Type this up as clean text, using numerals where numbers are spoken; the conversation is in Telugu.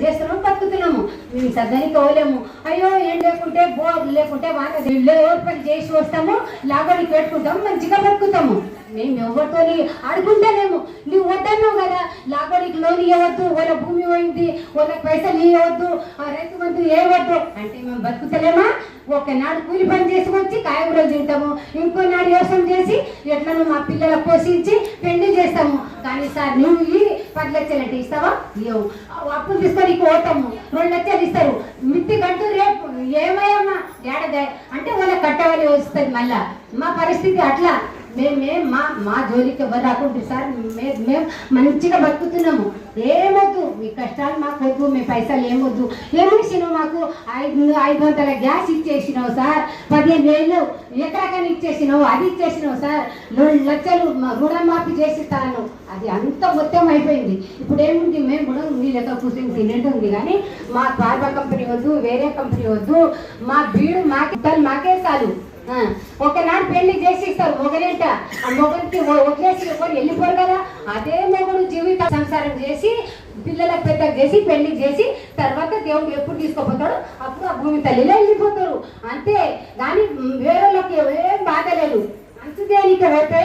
చేస్తున్నాము, బతుకుతున్నాము. మేము సర్దానికి పోలేము. అయ్యో ఏం లేకుంటే బోర్ లేకుంటే ఎవరి పని చేసి వస్తాము, లాగడికి పెట్టుకుంటాము, మంచిగా బతుకుతాము. మేము ఎవరితో అడుగుంటలేము. నువ్వు వద్దన్నావు కదా, లాగడికి లోన్ ఇవ్వద్దు, వాళ్ళ భూమి పోయింది, వాళ్ళ పైసలు ఇవ్వద్దు, రైతు మందు ఇవ్వద్దు అంటే మేము బతుకుతలేమా? ఒకనాడు కూలి పని చేసుకొచ్చి కాయగూరలు తింటాము, ఇంకో నాడు వ్యవసాయం చేసి ఎట్లను మా పిల్లలకు పోషించి పెళ్లి చేస్తాము. కానీ సార్ నువ్వు ఈ 10 లక్షలు అంటే ఇస్తావా? ఇవ్వవు. అప్పులు తీసుకొని పోతాము, 2 లక్షలు ఇస్తారు. మిత్తి గంటు రేపు ఏమయ్యమ్మా ఏడాది అంటే వాళ్ళ కట్టవలి వస్తుంది. మళ్ళా మా పరిస్థితి అట్లా. మా జోలికి ఎవరు రాకుంటుంది సార్. మేము మంచిగా బతుకుతున్నాము. ఏమొద్దు, మీ కష్టాలు మాకు వద్దు, మీ పైసలు ఏమొద్దు. ఏమిచ్చినావు మాకు? 500 గ్యాస్ ఇచ్చేసినావు సార్, 15,000 ఎకరాకని ఇచ్చేసినావు, అది ఇచ్చేసినావు సార్. 2 లక్షలు రుణమాఫీ చేసిస్తాను. అది అంత మొత్తం అయిపోయింది. ఇప్పుడు ఏముంది? మేము కూడా మీ లెక్క కూర్చొని తినేది ఉంది. కానీ మా ఫార్మా కంపెనీ వద్దు, వేరే కంపెనీ వద్దు, మా బీడు మాకే చాలు. ఒకనాడు పెళ్లి చేసి ఇస్తారు మొగలేంట, ఆ మొగలికి వదిలేసి ఎవరు వెళ్ళిపోరు కదా. అదే మొగడు జీవిత సంసారం చేసి పిల్లలకు పెద్దగా చేసి పెళ్లి చేసి తర్వాత దేవుడు ఎప్పుడు తీసుకోపోతాడు అప్పుడు ఆ భూమి తల్లిలో వెళ్ళిపోతారు అంతే. కానీ వేరే వాళ్ళకి ఏం బాధ లేదు. అంతదేనికి పోతే